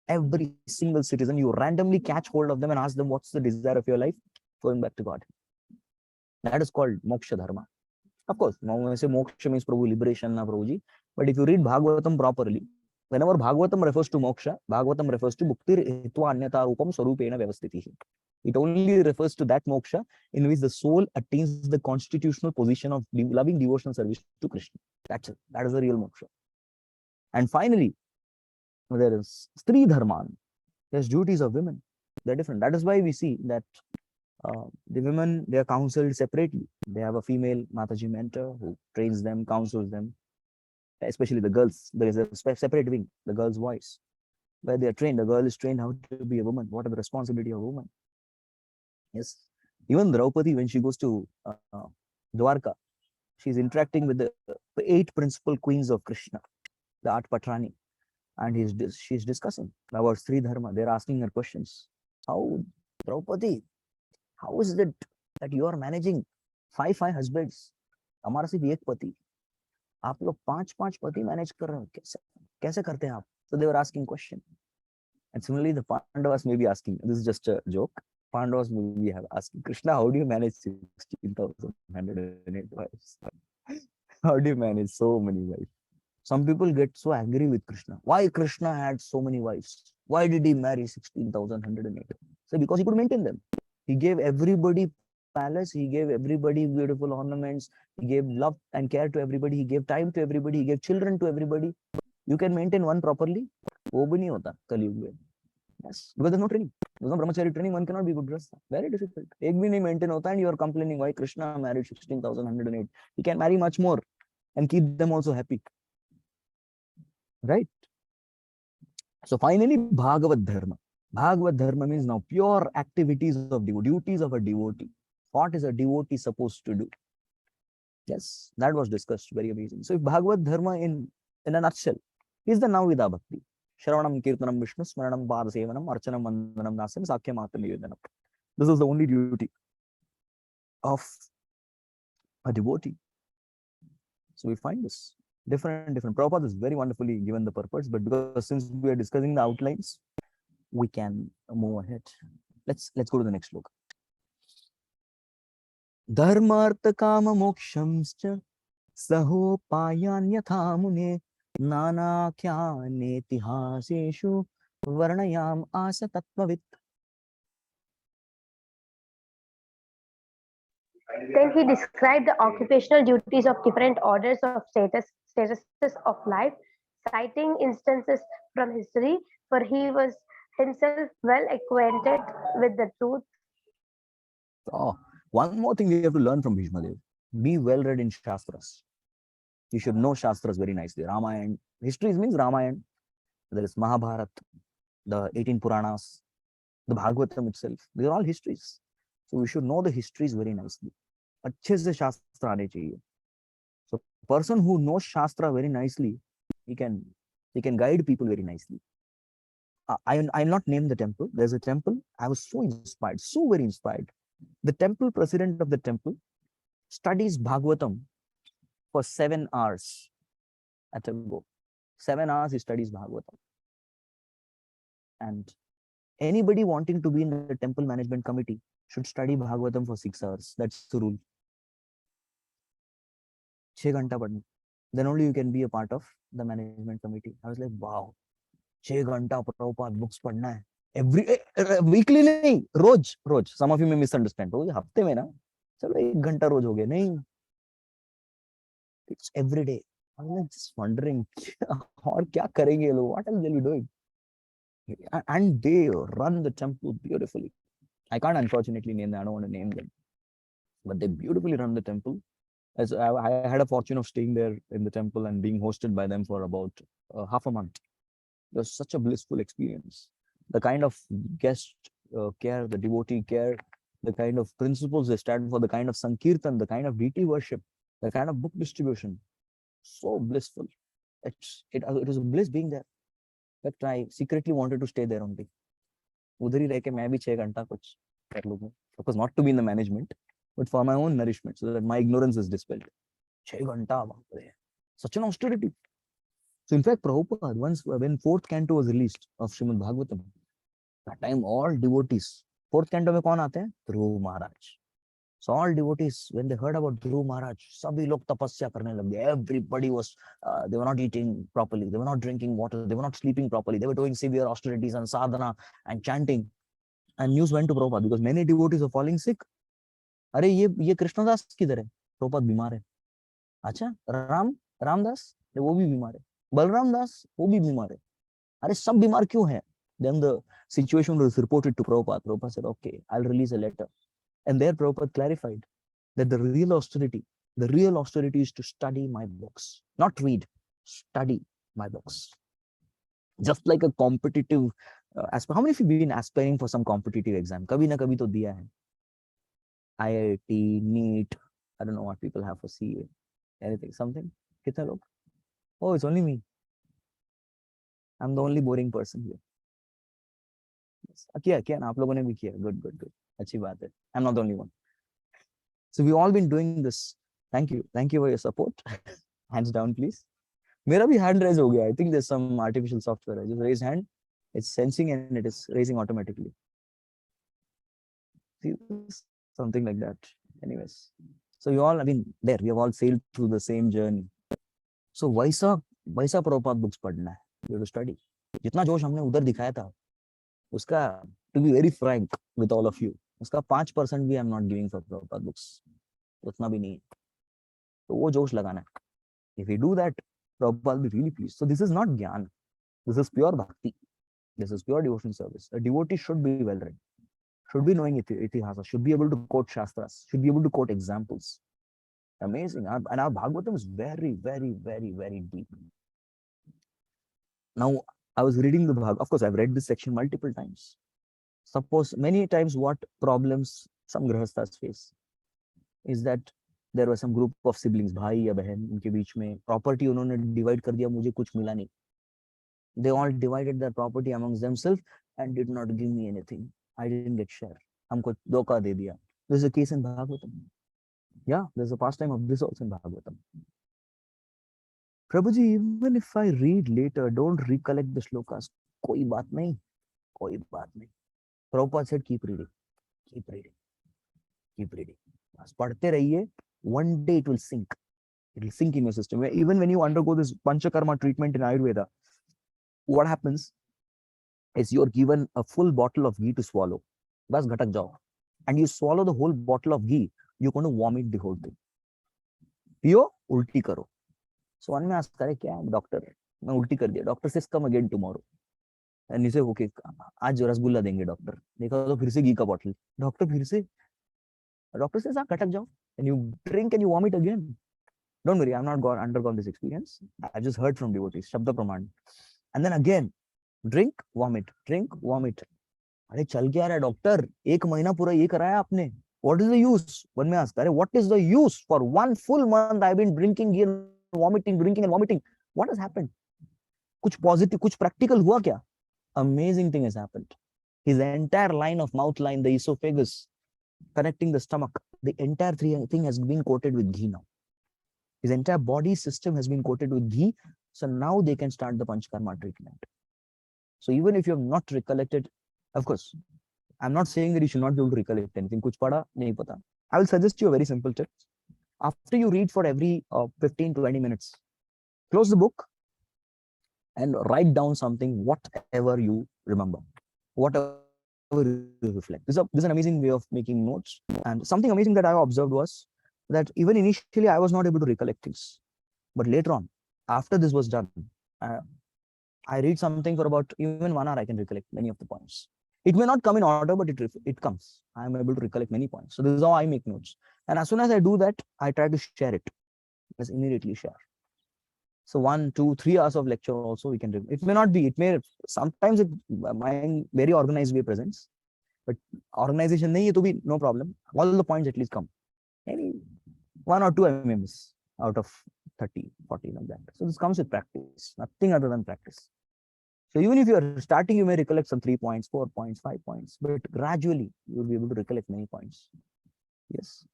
Every single citizen, you randomly catch hold of them and ask them, what's the desire of your life? Going back to God. That is called Moksha Dharma. Of course, when I say Moksha means Prabhu liberation, na Prabhuji. But if you read Bhagavatam properly, whenever Bhagavatam refers to Moksha, Bhagavatam refers to Bhuktir Hitva Anyata Rupam Sarupena Vyavastitihi. It only refers to that Moksha in which the soul attains the constitutional position of loving devotional service to Krishna. That's it. That is the real Moksha. And finally, there is Stri Dharman. There's duties of women. They're different. That is why we see that the women, they are counseled separately. They have a female Mataji mentor who trains them, counsels them, especially the girls. There is a separate wing, the girl's voice, where they are trained. The girl is trained how to be a woman. What are the responsibility of a woman? Yes. Even Draupadi, when she goes to Dwarka, she's interacting with the 8 principal queens of Krishna, the 8 Patrani. And she's discussing about Sri Dharma. They're asking her questions. How, Draupadi, how is it that you are managing 5 husbands? हमारा सिर्फ एक पति, आप लोग 5 पति manage कर रहे हो, कैसे करते हैं आप? So they were asking question. And similarly, the Pandavas may be asking, this is just a joke, Pandavas may be asking, Krishna, how do you manage 16,108 wives? How do you manage so many wives? Some people get so angry with Krishna. Why Krishna had so many wives? Why did he marry 16,108? So because he could maintain them. He gave everybody palace. He gave everybody beautiful ornaments. He gave love and care to everybody. He gave time to everybody. He gave children to everybody. You can maintain one properly. वो भी नहीं होता कलयुग में. Yes, because there's no training. There's no brahmachari training. One cannot be good dressed. Very difficult. एक भी नहीं maintain होता, and you are complaining why Krishna married 16,108. He can marry much more and keep them also happy, right? So finally, Bhagavad Dharma. Bhagavad Dharma means now pure activities of duties of a devotee. What is a devotee supposed to do? Yes, that was discussed. Very amazing. So if Bhagavad Dharma in a nutshell is the Navida Bhakti. Shravanam, Kirtanam, Vishnu, Smaranam, Padasevanam, Archanam, Vandanam, Dasam, Sakya Matam, Nivedanam. This is the only duty of a devotee. So we find this different. Prabhupada is very wonderfully given the purpose, but because since we are discussing the outlines, we can move ahead. Let's go to the next sloka. Dharmartha kama mokshamscha sahopayan yatha mune nanakyane tihaseshu varnayam asa tattvavit. Then he described the occupational duties of different orders of statuses of life, citing instances from history, for he was himself well acquainted with the truth. Oh, one more thing we have to learn from Bhishma Dev. Be well read in Shastras. You should know Shastras very nicely. Ramayana. History means Ramayana. There is Mahabharata, the 18 Puranas, the Bhagavatam itself. These are all histories. So we should know the histories very nicely. अच्छे से शास्त्र आने चाहिए. So person who knows Shastra very nicely, he can guide people very nicely. I'll not name the temple. There's a temple. I was so inspired, so very inspired. The temple president of the temple studies Bhagavatam for 7 hours at a go. 7 hours he studies Bhagavatam. And anybody wanting to be in the temple management committee should study Bhagavatam for 6 hours. That's the rule. 6 घंटा पढ़ना. Then only you can be a part of the management committee. I was like, wow, 6 घंटा Prabhupada books पढ़ना है. Every weekly नहीं, रोज. Some of you may misunderstand. रोज हफ्ते में ना, चलो 1 घंटा रोज हो गया. नहीं, it's every day. I was like just wondering, और क्या करेंगे लोग? What else they'll be doing? And they run the temple beautifully. I can't unfortunately name them. I don't want to name them, but they beautifully run the temple. As I had a fortune of staying there in the temple and being hosted by them for about half a month. It was such a blissful experience. The kind of guest care, the devotee care, the kind of principles they stand for, the kind of sankirtan, the kind of deity worship, the kind of book distribution, so blissful. It was a bliss being there. But I secretly wanted to stay there only. उधर ही रह के मैं भी 6 घंटा कुछ कर लूँगा. Of course, not to be in the management, but for my own nourishment, so that my ignorance is dispelled. 6 घंटा, such an austerity. So in fact, Prabhupada, once when 4th canto was released of Srimad Bhagavatam, that time all devotees, 4th canto में कौन आते हैं? Dhruv Maharaj. So all devotees, when they heard about Dhruv Maharaj, सभी लोग तपस्या करने लग गए. Everybody was, they were not eating properly, they were not drinking water, they were not sleeping properly, they were doing severe austerities and sadhana and chanting. And news went to Prabhupada because many devotees were falling sick. अरे ये कृष्णदास किधर है? Prabhupada बीमार है. अच्छा, रामदास वो भी बीमार है. बलराम दास वो भी बीमार है. अरे सब बीमार क्यों है? Then the situation was reported to Prabhupada. Prabhupada said, okay, I'll release a letter. And there Prabhupada clarified that the real austerity is to study my books. Not read, study my books. Just like a competitive how many of you been aspiring for some competitive exam? कभी ना कभी तो दिया है. IIT, NEET, I don't know what people have for CA, anything, something. कितने लोग? Oh, it's only me. I'm the only boring person here. किया ना, आप लोगों ने भी किया. Good. अच्छी बात है. I'm not the only one. So we've all been doing this. Thank you for your support. Hands down, please. मेरा भी hand raise हो गया. I think there's some artificial software. I just raise hand. It's sensing and it is raising automatically. See, something like that. Anyways, so you all, I mean, there we have all sailed through the same journey. So वैसा Prabhupada books पढ़ना है. You have to study. जितना जोश हमने उधर दिखाया था, उसका, to be very frank with all of you, उसका 5% भी I'm not giving for Prabhupada books. उतना भी नहीं. तो वो जोश लगाना है. If we do that, Prabhupada will be really pleased. So this is not jnana. This is pure bhakti. This is pure devotion service. A devotee should be well read, should be knowing itihasa, should be able to quote shastras, should be able to quote examples. Amazing. And our Bhagavatam is very, very, very, very deep. Now, I was reading the Bhagavatam. Of course, I've read this section multiple times. Suppose many times what problems some grahasthas face is that there was some group of siblings, भाई या बहन, उनके बीच में property उन्होंने divide कर दिया, मुझे कुछ मिला नहीं. They all divided their property amongst themselves and did not give me anything. I didn't get share. हमको धोखा दे दिया. There's a case in Bhagavatam. Yeah, there's a pastime of this also in Bhagavatam. Prabhuji, even if I read later, don't recollect the shlokas. कोई बात नहीं, कोई बात नहीं. Prabhupada said, keep reading, keep reading, keep reading. बस पढ़ते रहिए. One day it will sink. It will sink in your system. Even when you undergo this panchakarma treatment in Ayurveda, what happens is you're given a full bottle of ghee to swallow. बस घटक जाओ. And you swallow the whole bottle of ghee, you're going to vomit the whole thing. पियो, उल्टी करो. So one में ask करे क्या doctor, मैं उल्टी कर दिया. Doctor says come again tomorrow. And you say okay, आज रसगुल्ला देंगे डॉक्टर. देखा तो फिर से घी का बॉटल. डॉक्टर फिर से. Doctor says आप घटक जाओ. And you drink and you vomit again. Don't worry, I've not undergone this experience. I've just heard from devotees, Shabda Praman. And then again, drink, vomit, drink, vomit. अरे चल क्या रहा है डॉक्टर, एक महीना पूरा ये कराया आपने. What is the use? One may ask, what is the use? For 1 full month I've been drinking and vomiting, drinking and vomiting. What has happened? कुछ positive, कुछ practical हुआ क्या? Amazing thing has happened. His entire line of mouth line, the esophagus, connecting the stomach, the entire thing has been coated with ghee now. His entire body system has been coated with ghee. So now they can start the Panchakarma treatment. So even if you have not recollected, of course, I'm not saying that you should not be able to recollect anything. Kuch pada, nahi pata. I will suggest you a very simple tip. After you read for every 15 to 20 minutes, close the book and write down something, whatever you remember, whatever you reflect. This is an amazing way of making notes. And something amazing that I observed was that even initially I was not able to recollect things. But later on, after this was done, I read something for about even 1 hour, I can recollect many of the points. It may not come in order, but it comes. I am able to recollect many points. So this is how I make notes. And as soon as I do that, I try to share it. Just immediately share. So 1, 2, 3 hours of lecture also we can. It may not be. It may sometimes my very organized way presents, but organization nahi hai to be no problem. All the points at least come. Maybe 1 or 2 I may miss out of 30, 40 like that. So this comes with practice. Nothing other than practice. So even if you are starting, you may recollect some 3 points, 4 points, 5 points, but gradually you will be able to recollect many points. Yes.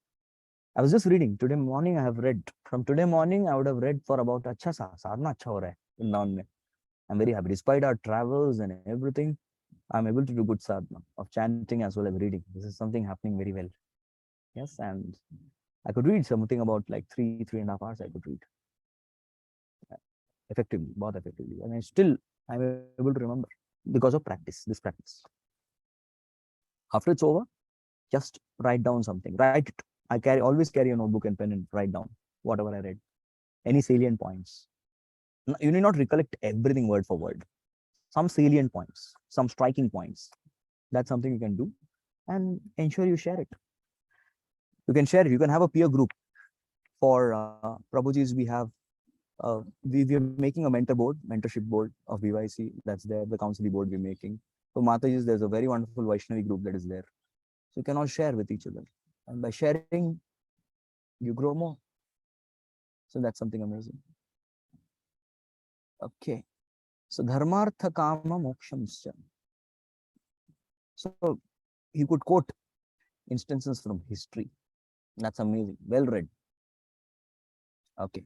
I was just reading today morning. I have read from today morning. I would have read for about अच्छा साधना अच्छा हो रहा है वृंदावन में. I'm very happy. Despite our travels and everything, I'm able to do good sadhana of chanting as well as reading. This is something happening very well. Yes, and I could read something about like 3.5 hours. I could read effectively, both effectively, and I'm able to remember because of practice. This practice. After it's over, just write down something. Write it. I always carry a notebook and pen and write down whatever I read. Any salient points. You need not recollect everything word for word. Some salient points, some striking points. That's something you can do, and ensure you share it. You can share it. You can have a peer group. For Prabhuji's, we have we're making a mentorship board of BYC. That's there. The counseling board we're making. For Mataji's, there's a very wonderful Vaishnavi group that is there. So you can all share with each other. And by sharing, you grow more. So that's something amazing. Okay. So dharmartha kama mokshamscha. So he could quote instances from history. That's amazing. Well read. Okay.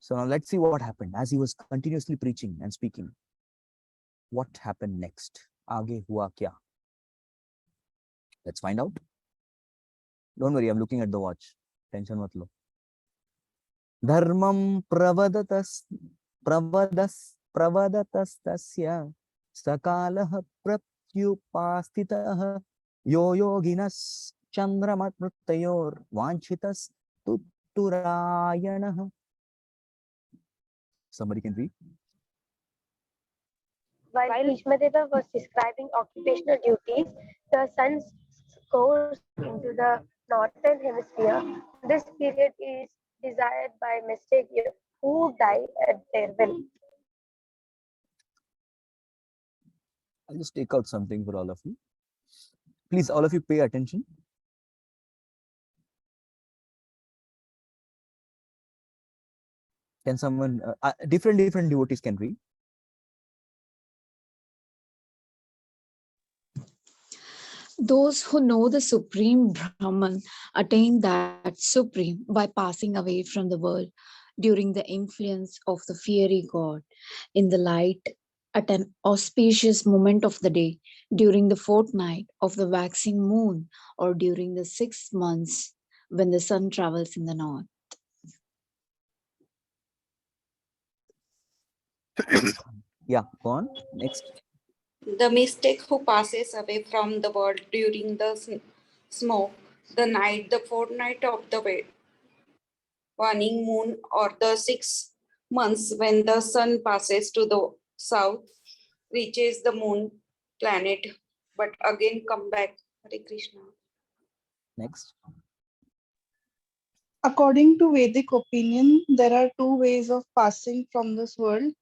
So now let's see what happened as he was continuously preaching and speaking. What happened next? Aage hua kya? Let's find out. Don't worry, I'm looking at the watch. Tension mat lo. Dharmam pravadatastasya sakalah pratyupastitah yo yoginas chandramatmrutayor vanchitas tutturayanah. Somebody can read. While Bhishmadeva was describing occupational duties, the sun's course into the northern hemisphere. This period is desired by mystic who die at their will. I'll just take out something for all of you. Please, all of you pay attention. Can someone, different devotees can read. Those who know the Supreme Brahman attain that Supreme by passing away from the world during the influence of the fiery god in the light at an auspicious moment of the day, during the fortnight of the waxing moon, or during the 6 months when the sun travels in the north. Yeah, go on. Next. The mystic who passes away from the world during the smoke, the night, the fortnight of the waning moon, or the 6 months when the sun passes to the south, reaches the moon planet, but again come back. Hare Krishna. Next. According to Vedic opinion, there are two ways of passing from this world,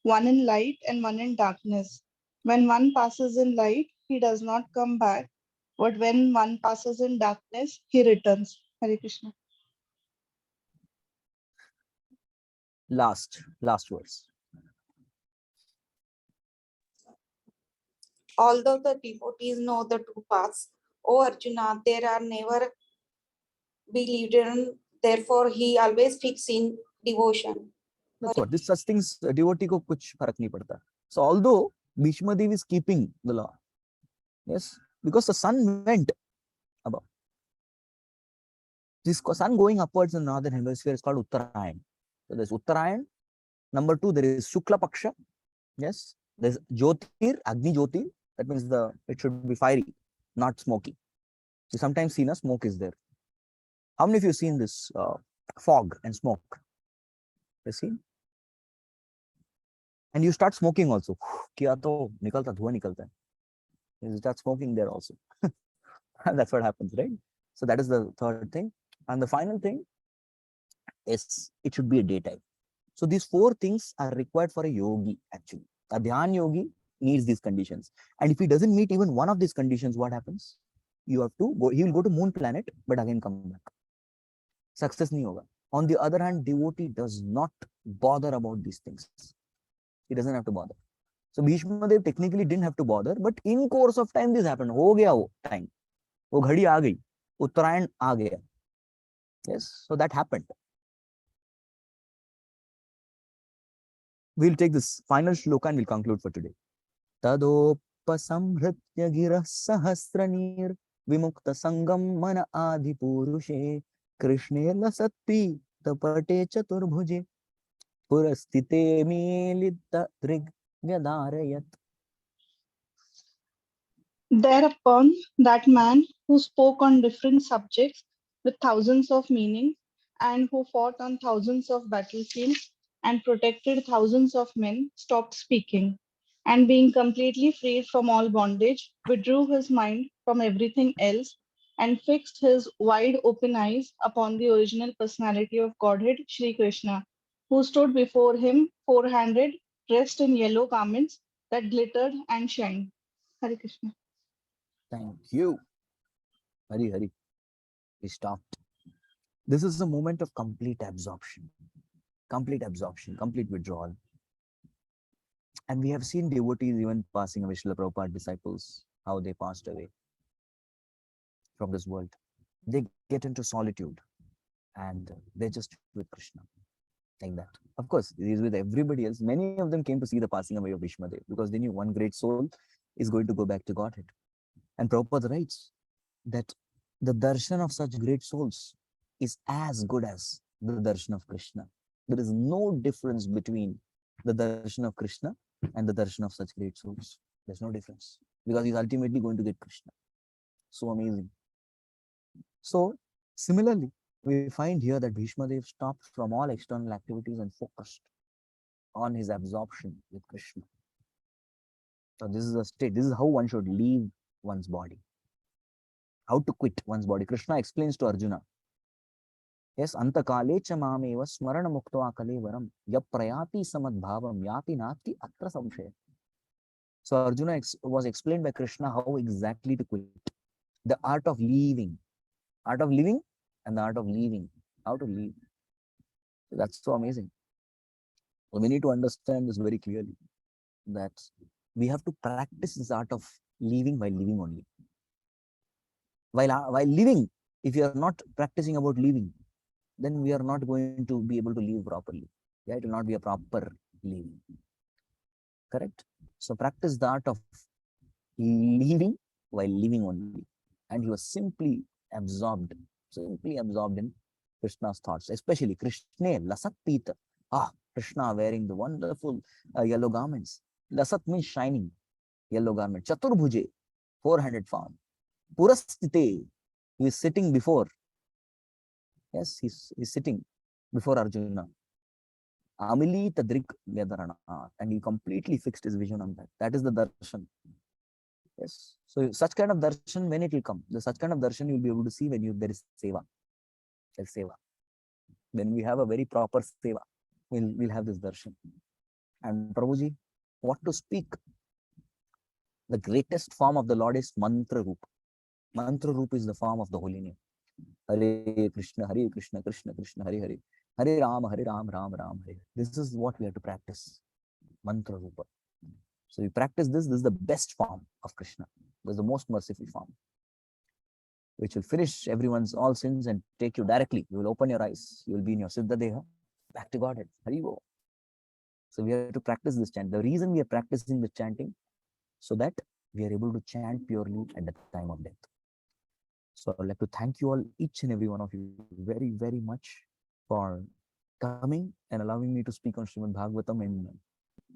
one in light and one in darkness. When one passes in light, he does not come back, but when one passes in darkness, he returns. Hare Krishna. Last verse. Although the devotees know the two paths, O Arjuna, there are never believed in, therefore he always fixed in devotion. That's what this such things devotee ko kuch farak nahi padta. So although Bhishma Dev is keeping the law, yes, because the sun went above. This sun going upwards in the northern hemisphere is called Uttarayan. So there's Uttarayan. Number 2, there is Shukla Paksha. Yes, there's Jyotir, Agni Jyotir. That means it should be fiery, not smoky. You sometimes see smoke is there. How many of you have seen this fog and smoke? You seen? And you start smoking also. Kiya to nikalta, dhua nikalta. You start smoking there also. That's what happens, right? So that is the third thing. And the final thing is it should be a daytime. So these 4 things are required for a yogi actually. A dhyan yogi needs these conditions. And if he doesn't meet even one of these conditions, what happens? You have to go, he will go to moon planet, but again come back. Success nahi hoga. On the other hand, devotee does not bother about these things. He doesn't have to bother. So Bhishma Dev technically didn't have to bother, but in course of time this happened. Ho gaya wo time. Wo ghadi aa gayi. Uttarayan aa gaya. Yes, so that happened. We'll take this final shloka and we'll conclude for today. Tadopasamhritya girah sahasranir vimukta sangam mana adi purushe krishne lasatpi tapate chaturbhuje purastite milita drigyadarayat. Thereupon, that man who spoke on different subjects with thousands of meanings and who fought on thousands of battlefields and protected thousands of men stopped speaking, and being completely freed from all bondage, withdrew his mind from everything else and fixed his wide open eyes upon the original personality of Godhead, Sri Krishna, who stood before him four-handed, dressed in yellow garments that glittered and shined. Hare Krishna. Thank you. Hari. We stopped. This is a moment of complete absorption, complete withdrawal. And we have seen devotees even passing away, Srila Prabhupada disciples, how they passed away from this world. They get into solitude and they're just with Krishna, like that. Of course, it is with everybody else. Many of them came to see the passing away of Bhishma Dev because they knew one great soul is going to go back to Godhead. And Prabhupada writes that the darshan of such great souls is as good as the darshan of Krishna. There is no difference between the darshan of Krishna and the darshan of such great souls. There's no difference because he's ultimately going to get Krishna. So amazing. So similarly, we find here that Bhishma Dev stopped from all external activities and focused on his absorption with Krishna. So this is a state. This is how one should leave one's body. How to quit one's body. Krishna explains to Arjuna. Yes, antakale cha mameva smarana muktva kalevaram yaprayati samadbhavam yati nati atra samshaya. So Arjuna was explained by Krishna how exactly to quit. The art of leaving. Art of living and the art of leaving. How to leave. So that's so amazing. So we need to understand this very clearly, that we have to practice this art of leaving while living only. While living, if you are not practicing about living, then we are not going to be able to live properly. Yeah, it will not be a proper living. Correct? So practice the art of living while living only. And he was simply absorbed in Krishna's thoughts, especially Krishna Lasat Pita. Krishna wearing the wonderful yellow garments. Lasat means shining yellow garment. Chaturbhuje, four-handed form. Purastite, he is sitting before. Yes, he's sitting before Arjuna. Amili Tadrik Vedarana. And he completely fixed his vision on that. That is the darshan. Yes. So such kind of darshan, when it will come, such kind of darshan you'll be able to see when there is seva. There's seva. When we have a very proper seva, we'll have this darshan. And Prabhuji, what to speak? The greatest form of the Lord is mantra roop. Mantra roop is the form of the holy name. Hare Krishna, Krishna Krishna, Hare Hare. Hare Ram, Ram Ram, Hare. This is what we have to practice. Mantra Rupa. So we practice this. This is the best form of Krishna. This is the most merciful form, which will finish everyone's all sins and take you directly. You will open your eyes. You will be in your Siddha Deha, back to Godhead. Haribo. So we have to practice this chant. The reason we are practicing the chanting, so that we are able to chant purely at the time of death. So I'd like to thank you all, each and every one of you, very, very much for coming and allowing me to speak on Srimad Bhagavatam in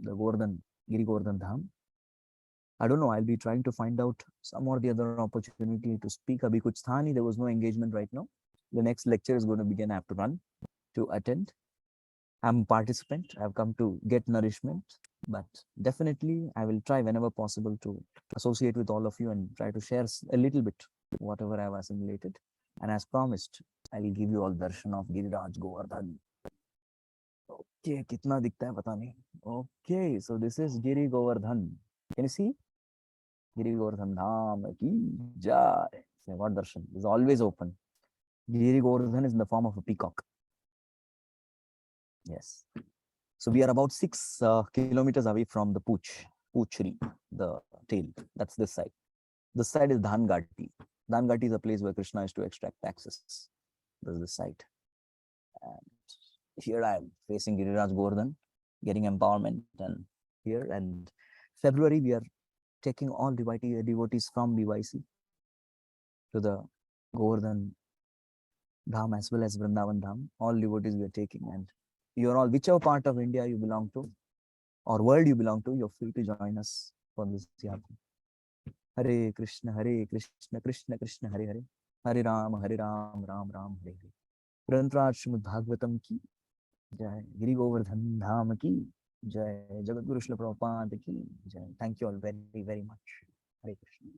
the Giri Govardhan Dham. I don't know, I'll be trying to find out some or the other opportunity to speak. Abhi kuch tha nahi, there was no engagement right now. The next lecture is going to begin. I have to run to attend. I'm a participant. I've come to get nourishment, but definitely I will try whenever possible to associate with all of you and try to share a little bit whatever I've assimilated. And as promised, I will give you all darshan of Giriraj Govardhan. Okay, kitna dikhta hai pata nahi. Okay, so this is Giri Govardhan. Can you see? Giri Govardhan Dham ki jai. What darshan is always open. Giri Govardhan is in the form of a peacock. Yes. So we are about 6 kilometers away from the Poochri, the tail. That's this side. This side is Dhangati. Dhangati is a place where Krishna is to extract taxes. This is the side. And here I am facing Giriraj Govardhan, getting empowerment. And here, and February, we are taking all devotees from BYC to the Govardhan Dham as well as Vrindavan Dham. All devotees we are taking, and you are all, whichever part of India you belong to or world you belong to, you're free to join us for this yatra. Hare Krishna, Krishna Krishna, Hare Hare. Hare Ram, Ram Ram, Hare Hare. Grantraj Srimad Bhagavatam ki jai. Giri Govardhan Dham ki jai. Jagat Guru Srila Prabhupada ki jai. Thank you all very, very much. Hare Krishna.